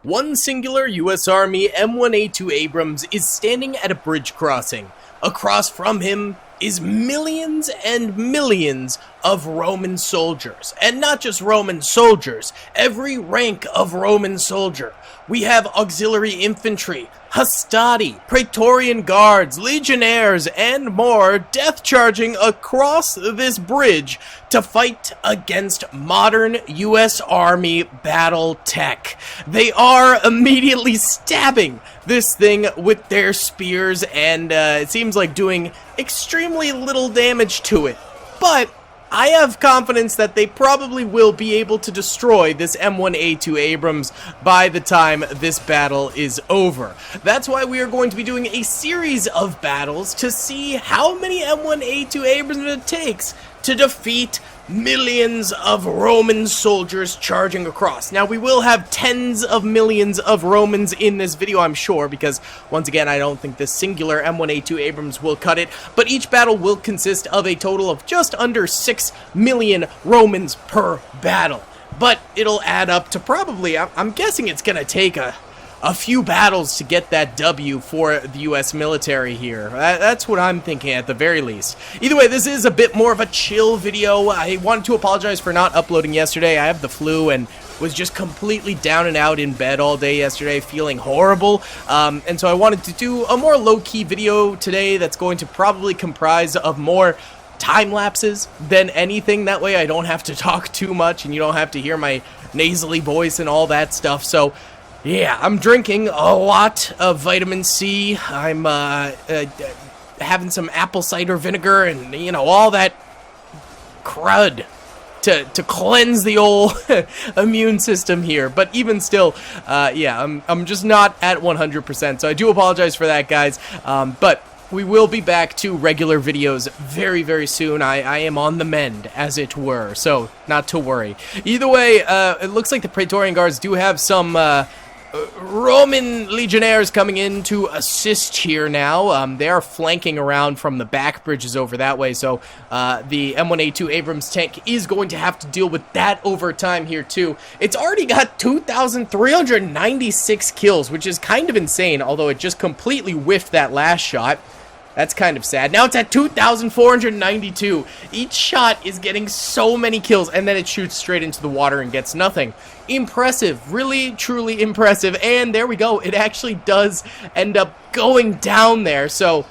One singular U.S. Army M1 Abrams is standing at a bridge crossing. Across from him is millions and millions of Roman soldiers. And not just Roman soldiers, every rank of Roman soldier. We have auxiliary infantry, hastati, praetorian guards, legionnaires, and more death charging across this bridge to fight against modern U.S. Army battle tech. They are immediately stabbing this thing with their spears, and it seems like doing extremely little damage to it. But I have confidence that they probably will be able to destroy this M1 Abrams by the time this battle is over. That's why we are going to be doing a series of battles to see how many M1 Abrams it takes to defeat millions of Roman soldiers charging across. Now, we will have tens of millions of Romans in this video, I'm sure, because, once again, I don't think this singular M1 Abrams will cut it, but each battle will consist of a total of just under 6 million Romans per battle. But it'll add up to probably, I'm guessing it's gonna take a few battles to get that W for the U.S. military here. That's what I'm thinking at the very least. Either way, this is a bit more of a chill video. I wanted to apologize for not uploading yesterday. I have the flu and was just completely down and out in bed all day yesterday, feeling horrible. And so I wanted to do a more low-key video today that's going to probably comprise of more time lapses than anything. That way I don't have to talk too much and you don't have to hear my nasally voice and all that stuff. So yeah, I'm drinking a lot of vitamin C. I'm having some apple cider vinegar and, you know, all that crud to cleanse the old immune system here. But even still, yeah, I'm just not at 100%. So I do apologize for that, guys. But we will be back to regular videos very, very soon. I am on the mend, as it were, so not to worry. Either way, it looks like the Praetorian Guards do have some Roman legionnaires coming in to assist here now. They are flanking around from the back bridges over that way, so the M1 Abrams tank is going to have to deal with that over time here too. It's already got 2,396 kills, which is kind of insane, although it just completely whiffed that last shot. That's kind of sad. Now it's at 2,492. Each shot is getting so many kills, and then it shoots straight into the water and gets nothing. Impressive. Really, truly impressive. And there we go. It actually does end up going down there. So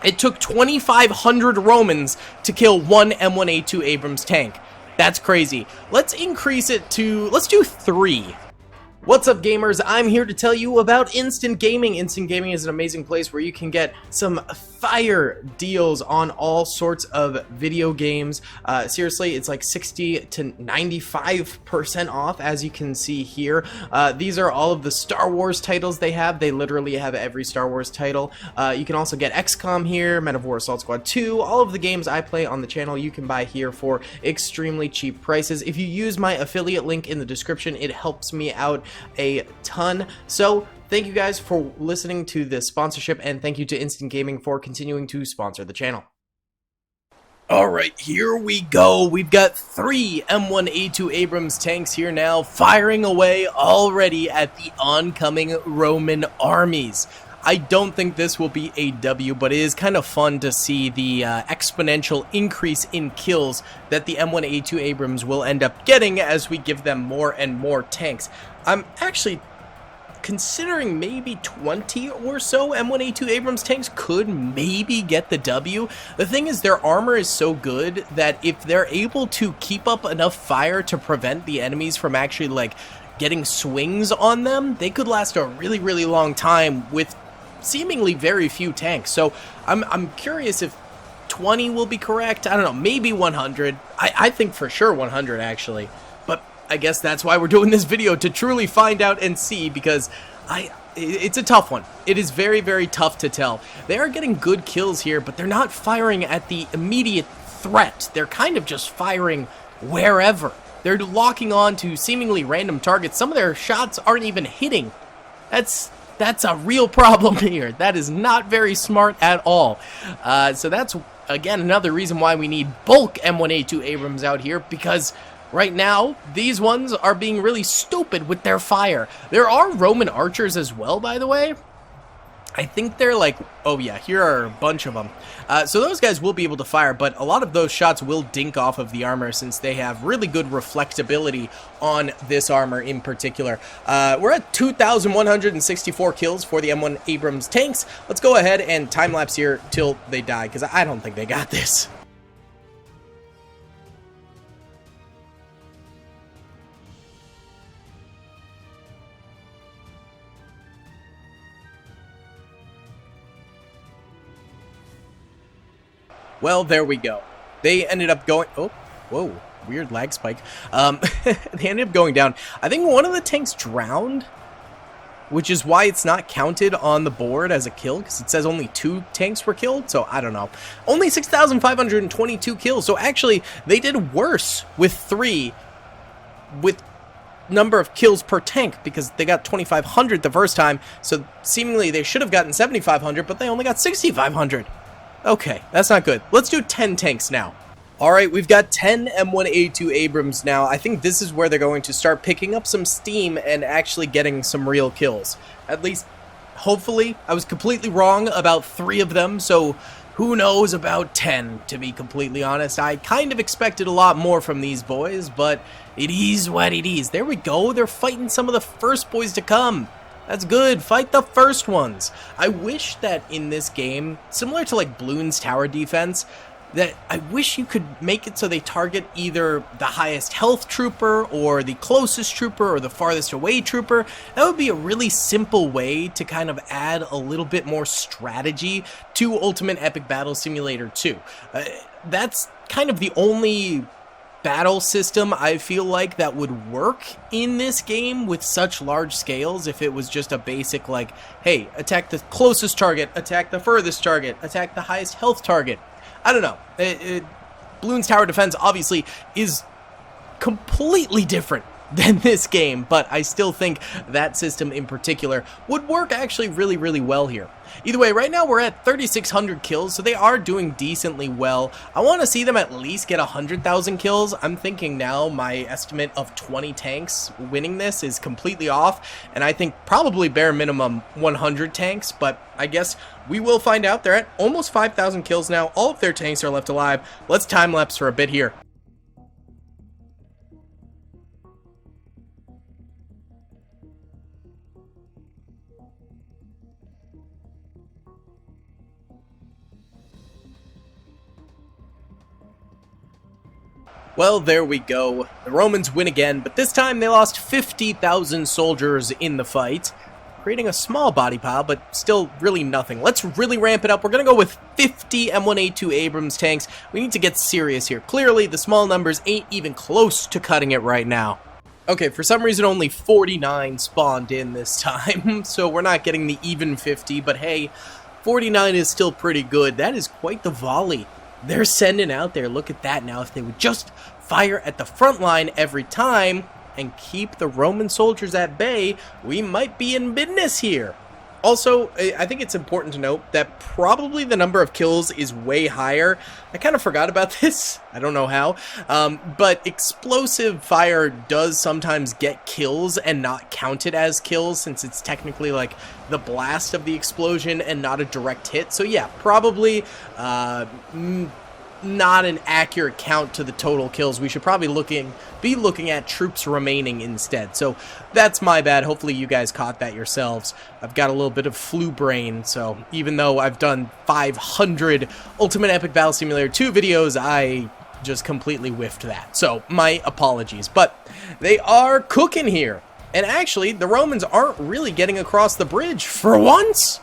it took 2,500 Romans to kill one M1 Abrams tank. That's crazy. Let's increase it to, let's do 3. What's up, gamers? I'm here to tell you about Instant Gaming. Instant Gaming is an amazing place where you can get some fire deals on all sorts of video games. Seriously, it's like 60 to 95% off, as you can see here. These are all of the Star Wars titles they have. They literally have every Star Wars title. You can also get XCOM here, Men of War Assault Squad 2. All of the games I play on the channel you can buy here for extremely cheap prices. If you use my affiliate link in the description, it helps me out a ton. So thank you guys for listening to this sponsorship, and thank you to Instant Gaming for continuing to sponsor the channel. Alright, here we go. We've got 3 M1 Abrams tanks here now, firing away already at the oncoming Roman armies. I don't think this will be a W, but it is kind of fun to see the exponential increase in kills that the M1 Abrams will end up getting as we give them more and more tanks. I'm actually considering maybe 20 or so M1 Abrams tanks could maybe get the W. The thing is, their armor is so good that if they're able to keep up enough fire to prevent the enemies from actually, like, getting swings on them, they could last a really, really long time with seemingly very few tanks. So I'm curious if 20 will be correct. I don't know, maybe 100. I think for sure 100 actually. But I guess that's why we're doing this video, to truly find out and see, because it's a tough one. It is very, very tough to tell. They are getting good kills here, but they're not firing at the immediate threat. They're kind of just firing wherever. They're locking on to seemingly random targets. Some of their shots aren't even hitting. That's a real problem here. That is not very smart at all. So that's, again, another reason why we need bulk M1 Abrams out here, because Right now, these ones are being really stupid with their fire. There are Roman archers as well, by the way. I think they're like, oh yeah, here are a bunch of them. So those guys will be able to fire, but a lot of those shots will dink off of the armor since they have really good reflectability on this armor in particular. We're at 2,164 kills for the M1 Abrams tanks. Let's go ahead and time-lapse here till they die, because I don't think they got this. Well, there we go. They ended up going... Oh, whoa, weird lag spike. They ended up going down. I think one of the tanks drowned, which is why it's not counted on the board as a kill, because it says only 2 tanks were killed, so I don't know. Only 6,522 kills, so actually, they did worse with 3, with number of kills per tank, because they got 2,500 the first time, so seemingly they should have gotten 7,500, but they only got 6,500. Okay, that's not good. Let's do 10 tanks now. Alright, we've got 10 M1A2 Abrams now. I think this is where they're going to start picking up some steam and actually getting some real kills. At least, hopefully. I was completely wrong about 3 of them, so who knows about 10, to be completely honest. I kind of expected a lot more from these boys, but it is what it is. There we go, they're fighting some of the first boys to come. That's good. Fight the first ones. I wish that in this game, similar to like Bloons tower defense, that I wish you could make it so they target either the highest health trooper or the closest trooper or the farthest away trooper. That would be a really simple way to kind of add a little bit more strategy to Ultimate Epic Battle Simulator 2. That's kind of the only battle system I feel like that would work in this game with such large scales. If it was just a basic like, hey, attack the closest target, attack the furthest target, attack the highest health target. I don't know. Bloons Tower Defense obviously is completely different than this game, but I still think that system in particular would work actually really, really well here. Either way, right now we're at 3,600 kills, so they are doing decently well. I want to see them at least get 100,000 kills. I'm thinking now my estimate of 20 tanks winning this is completely off, and I think probably bare minimum 100 tanks, but I guess we will find out. They're at almost 5,000 kills now. All of their tanks are left alive. Let's time-lapse for a bit here. Well, there we go. The Romans win again, but this time they lost 50,000 soldiers in the fight, creating a small body pile, but still really nothing. Let's really ramp it up. We're going to go with 50 M1A2 Abrams tanks. We need to get serious here. Clearly, the small numbers ain't even close to cutting it right now. Okay, for some reason only 49 spawned in this time, so we're not getting the even 50, but hey, 49 is still pretty good. That is quite the volley they're sending out there. Look at that now. If they would just fire at the front line every time and keep the Roman soldiers at bay, we might be in business here. Also, I think it's important to note that probably the number of kills is way higher. I kind of forgot about this. I don't know how. But explosive fire does sometimes get kills and not counted as kills, since it's technically like the blast of the explosion and not a direct hit. So yeah, probably not an accurate count to the total kills. We should probably be looking at troops remaining instead. So that's my bad. Hopefully you guys caught that yourselves. I've got a little bit of flu brain, so even though I've done 500 Ultimate Epic Battle Simulator 2 videos, I just completely whiffed that. So my apologies, but they are cooking here. And actually, the Romans aren't really getting across the bridge for once.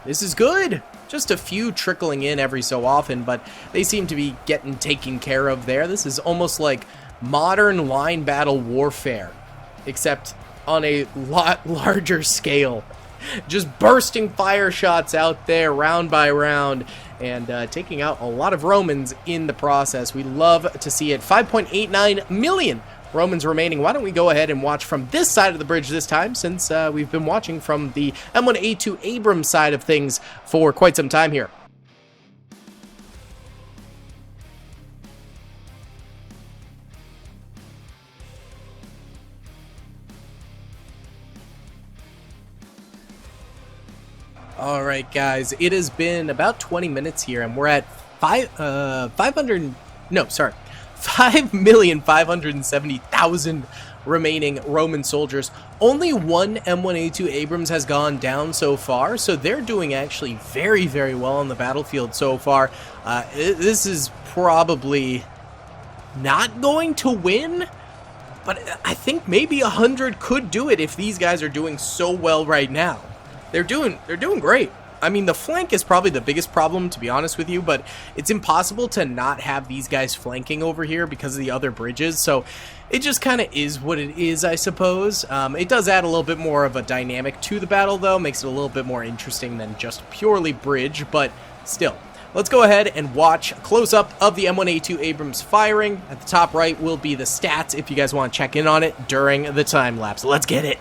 This is good. Just a few trickling in every so often, but they seem to be getting taken care of there. This is almost like modern line battle warfare, except on a lot larger scale. Just bursting fire shots out there round by round and taking out a lot of Romans in the process. We love to see it. 5.89 million Romans remaining. Why don't we go ahead and watch from this side of the bridge this time, since we've been watching from the M1A2 Abrams side of things for quite some time here. Alright guys, it has been about 20 minutes here and we're at 500, no, sorry, 5,570,000 remaining Roman soldiers. Only one M1A2 Abrams has gone down so far, so they're doing actually very, very well on the battlefield so far. This is probably not going to win, but I think maybe 100 could do it if these guys are doing so well right now. They're doing great. I mean, the flank is probably the biggest problem, to be honest with you, but it's impossible to not have these guys flanking over here because of the other bridges, so it just kind of is what it is, I suppose. It does add a little bit more of a dynamic to the battle, though, makes it a little bit more interesting than just purely bridge, but still. Let's go ahead and watch a close-up of the M1A2 Abrams firing. At the top right will be the stats if you guys want to check in on it during the time lapse. Let's get it.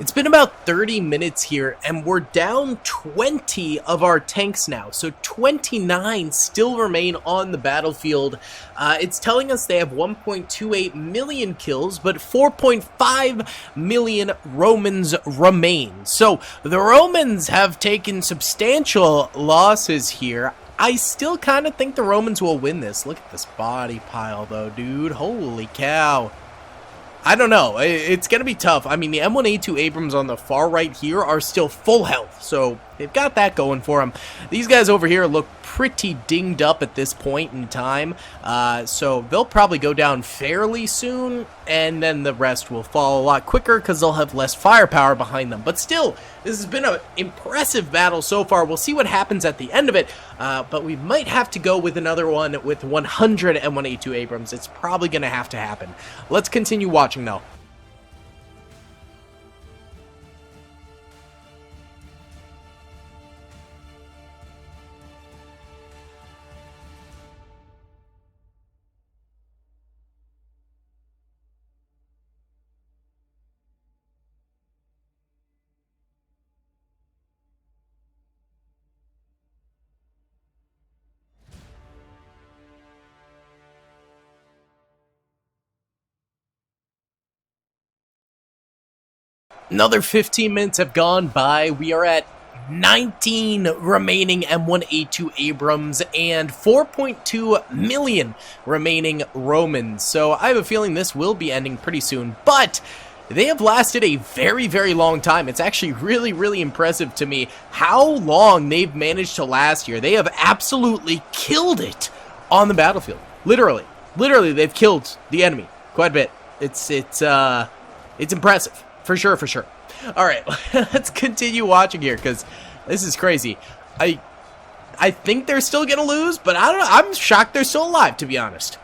It's been about 30 minutes here, and we're down 20 of our tanks now, so 29 still remain on the battlefield. It's telling us they have 1.28 million kills, but 4.5 million Romans remain. So the Romans have taken substantial losses here. I still kind of think the Romans will win this. Look at this body pile, though, dude. Holy cow. I don't know. It's going to be tough. I mean, the M1A2 Abrams on the far right here are still full health, so they've got that going for them. These guys over here look pretty dinged up at this point in time, so they'll probably go down fairly soon, and then the rest will fall a lot quicker because they'll have less firepower behind them. But still, this has been an impressive battle so far. We'll see what happens at the end of it, but we might have to go with another one with 100 M1A2 Abrams. It's probably going to have to happen. Let's continue watching, though. Another 15 minutes have gone by. We are at 19 remaining M1A2 Abrams and 4.2 million remaining Romans. So I have a feeling this will be ending pretty soon, but they have lasted a very, very long time. It's actually really, really impressive to me how long they've managed to last here. They have absolutely killed it on the battlefield. Literally, they've killed the enemy quite a bit. It's impressive. For sure, for sure. All right, let's continue watching here because this is crazy. I think they're still gonna lose, but I don't know. I'm shocked they're still alive, to be honest.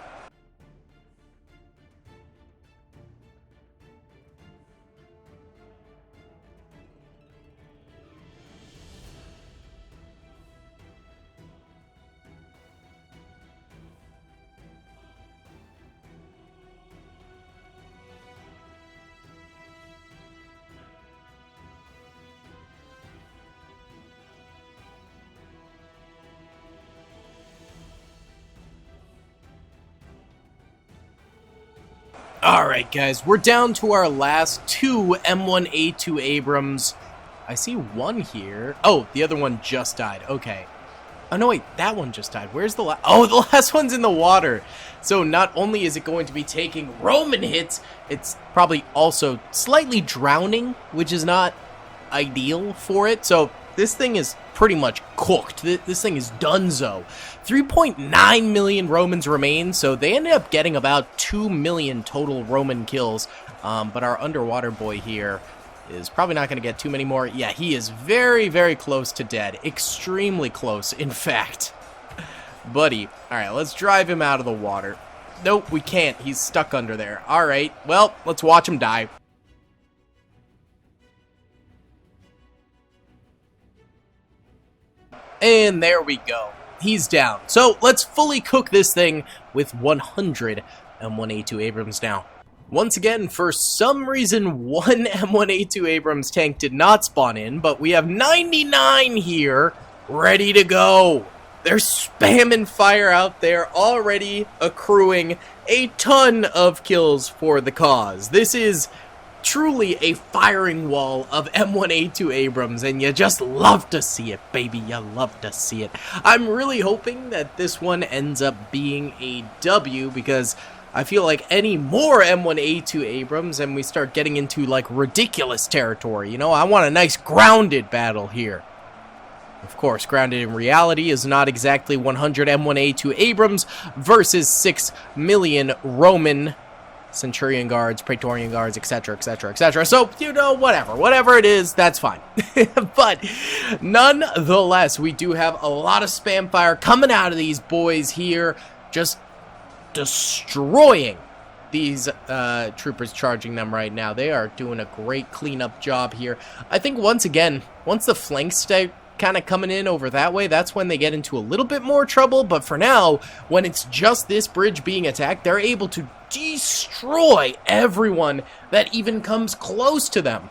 Alright guys, we're down to our last two M1A2 Abrams. I see one here. Oh, the other one just died. Okay. Oh no, wait, that one just died. Where's the last? Oh, the last one's in the water. So not only is it going to be taking Roman hits, it's probably also slightly drowning, which is not ideal for it. So this thing is pretty much cooked. This thing is donezo. 3.9 million Romans remain, so they ended up getting about 2 million total Roman kills. But our underwater boy here is probably not going to get too many more. Yeah, he is very, very close to dead. Extremely close, in fact. Buddy. Alright, let's drive him out of the water. Nope, we can't. He's stuck under there. Alright, well, let's watch him die. And there we go. He's down. So let's fully cook this thing with 100 M1A2 Abrams now. Once again, for some reason, one M1A2 Abrams tank did not spawn in, but we have 99 here ready to go. They're spamming fire out there, already accruing a ton of kills for the cause. This is truly a firing wall of M1A2 Abrams, and you just love to see it, baby. You love to see it. I'm really hoping that this one ends up being a W, because I feel like any more M1A2 Abrams and we start getting into like ridiculous territory. You know, I want a nice grounded battle here. Of course, grounded in reality is not exactly 100 M1A2 Abrams versus 6 million Roman Centurion Guards, Praetorian Guards, etc., etc., etc. So, you know, whatever it is, that's fine. But nonetheless, we do have a lot of spam fire coming out of these boys here, just destroying these troopers charging them right now. They are doing a great cleanup job here. I think once again, once the flanks stay kind of coming in over that way, that's when they get into a little bit more trouble. But for now, when it's just this bridge being attacked, they're able to destroy everyone that even comes close to them.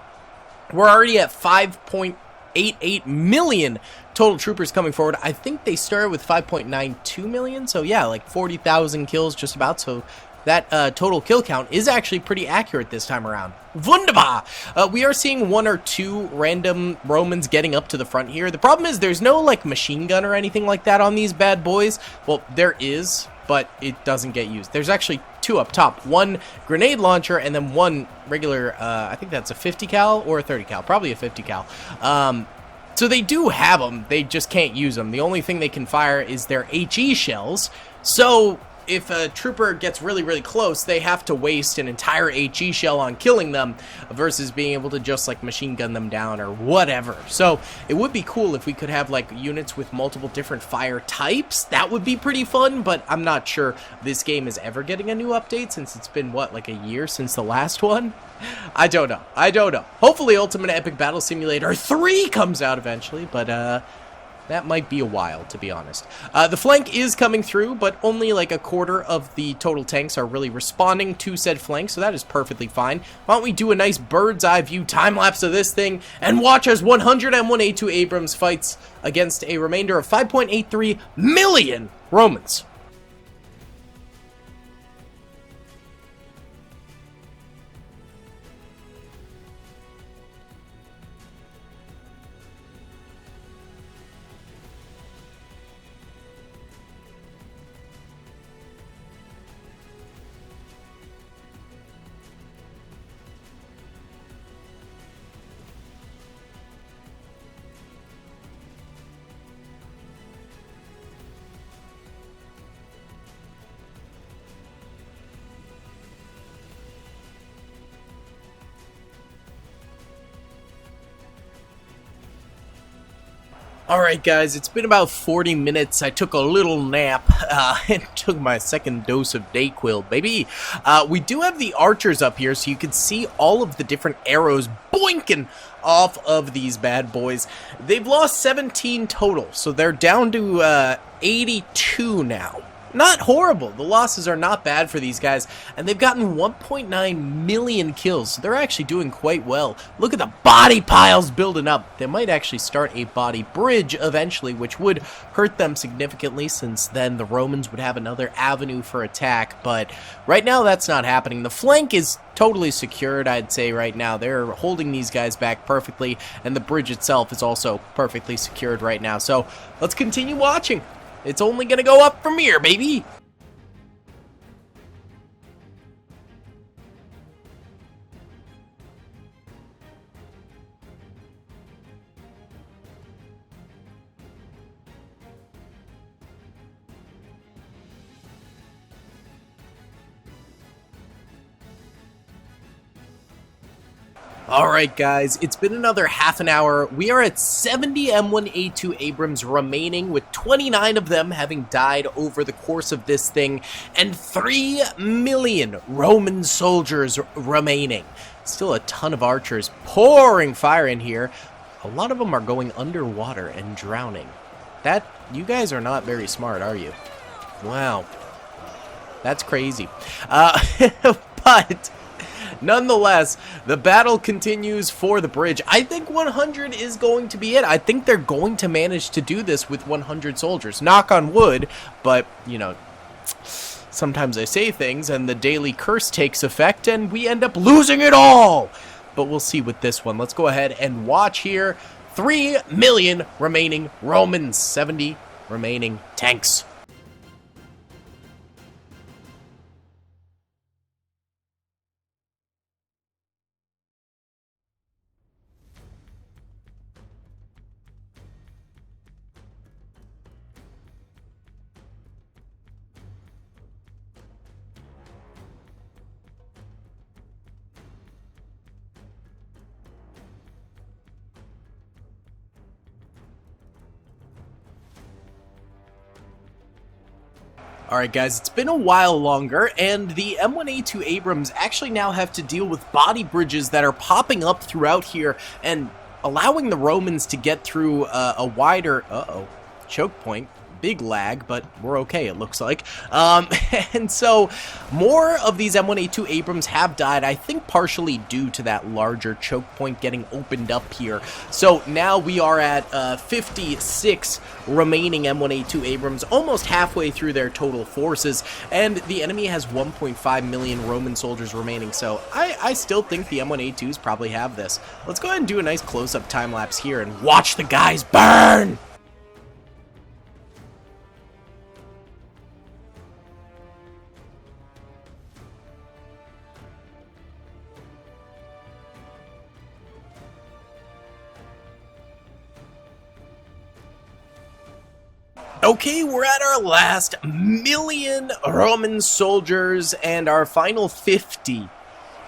We're already at 5.88 million total troopers coming forward. I think they started with 5.92 million, so yeah, like 40,000 kills just about. So that total kill count is actually pretty accurate this time around. Wunderbar! We are seeing 1 or 2 random Romans getting up to the front here. The problem is there's no like machine gun or anything like that on these bad boys. Well, there is, but it doesn't get used. There's actually 2 up top. 1 grenade launcher and then 1 regular, I think that's a 50 cal or a 30 cal. Probably a 50 cal. So they do have them, they just can't use them. The only thing they can fire is their HE shells. So if a trooper gets really, really close, they have to waste an entire HE shell on killing them versus being able to just like machine gun them down or whatever. So it would be cool if we could have like units with multiple different fire types. That would be pretty fun, but I'm not sure this game is ever getting a new update since it's been, what, like a year since the last one? I don't know. Hopefully Ultimate Epic Battle Simulator 3 comes out eventually, but that might be a while, to be honest. The flank is coming through, but only like a quarter of the total tanks are really responding to said flank, so that is perfectly fine. Why don't we do a nice bird's eye view time-lapse of this thing and watch as 100 M1A2 Abrams fights against a remainder of 5.83 million Romans. Alright guys, it's been about 40 minutes. I took a little nap and took my second dose of Dayquil, baby. We do have the archers up here, so you can see all of the different arrows boinking off of these bad boys. They've lost 17 total, so they're down to 82 now. Not horrible. The losses are not bad for these guys, and they've gotten 1.9 million kills, so they're actually doing quite well. Look at the body piles building up. They might actually start a body bridge eventually, which would hurt them significantly, since then the Romans would have another avenue for attack, but right now that's not happening. The flank is totally secured, I'd say, right now. They're holding these guys back perfectly, and the bridge itself is also perfectly secured right now. So let's continue watching. It's only gonna go up from here, baby! Alright guys, it's been another half an hour. We are at 70 M1A2 Abrams remaining, with 29 of them having died over the course of this thing, and 3 million Roman soldiers remaining. Still a ton of archers pouring fire in here. A lot of them are going underwater and drowning. You guys are not very smart, are you? Wow. That's crazy. But nonetheless, the battle continues for the bridge. I think 100 is going to be it. I think they're going to manage to do this with 100 soldiers. Knock on wood, but, you know, sometimes I say things and the daily curse takes effect and we end up losing it all. But we'll see with this one. Let's go ahead and watch here. 3 million remaining Romans, 70 remaining tanks. Alright guys, it's been a while longer, and the M1A2 Abrams actually now have to deal with body bridges that are popping up throughout here and allowing the Romans to get through a wider, choke point. Big lag, but we're okay, it looks like. And so more of these M1A2 Abrams have died, I think partially due to that larger choke point getting opened up here. So now we are at 56 remaining M1A2 Abrams, almost halfway through their total forces, and the enemy has 1.5 million Roman soldiers remaining, so I still think the M1A2s probably have this. Let's go ahead and do a nice close-up time-lapse here and watch the guys burn! Okay, we're at our last million Roman soldiers and our final 50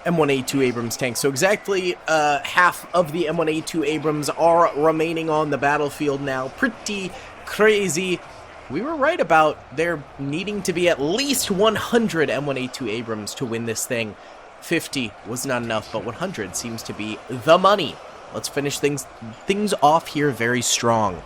M1A2 Abrams tanks. So exactly half of the M1A2 Abrams are remaining on the battlefield now. Pretty crazy. We were right about there needing to be at least 100 M1A2 Abrams to win this thing. 50 was not enough, but 100 seems to be the money. Let's finish things off here very strong.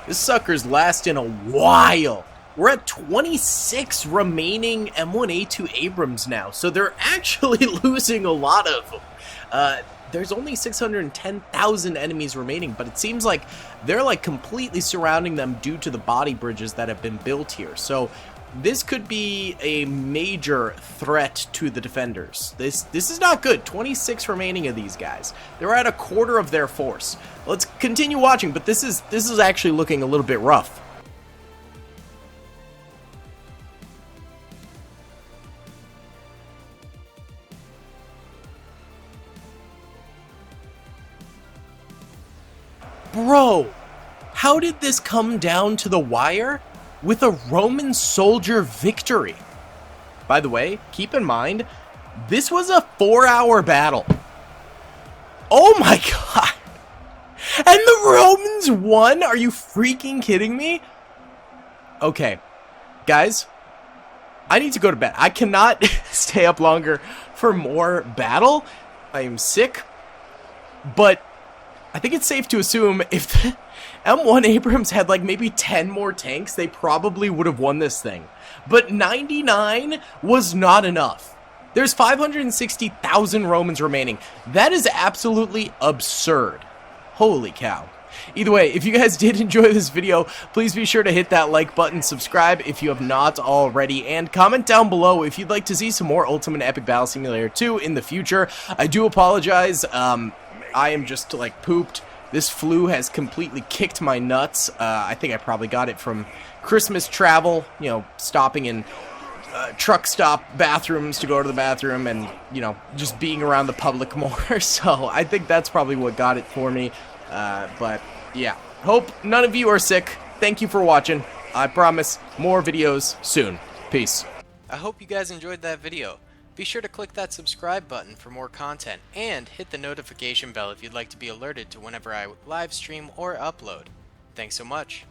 This sucker's lasting a while. We're at 26 remaining M1A2 Abrams now, so they're actually losing a lot of them. There's only 610,000 enemies remaining, but it seems like they're like completely surrounding them due to the body bridges that have been built here. So this could be a major threat to the defenders. This is not good. 26 remaining of these guys. They're at a quarter of their force. Let's continue watching, but this is actually looking a little bit rough. Bro, how did this come down to the wire? With a Roman soldier victory. By the way, keep in mind, this was a 4-hour battle. Oh my god! And the Romans won? Are you freaking kidding me? Okay, guys, I need to go to bed. I cannot stay up longer for more battle. I am sick, but I think it's safe to assume if the M1 Abrams had like maybe 10 more tanks, they probably would have won this thing. But 99 was not enough. There's 560,000 Romans remaining. That is absolutely absurd. Holy cow. Either way, if you guys did enjoy this video, please be sure to hit that like button, subscribe if you have not already, and comment down below if you'd like to see some more Ultimate Epic Battle Simulator 2 in the future. I do apologize, I am just like pooped. This flu has completely kicked my nuts. I think I probably got it from Christmas travel, you know, stopping in truck stop bathrooms to go to the bathroom and, you know, just being around the public more. So I think that's probably what got it for me. But yeah, hope none of you are sick. Thank you for watching. I promise more videos soon. Peace. I hope you guys enjoyed that video. Be sure to click that subscribe button for more content and hit the notification bell if you'd like to be alerted to whenever I live stream or upload. Thanks so much.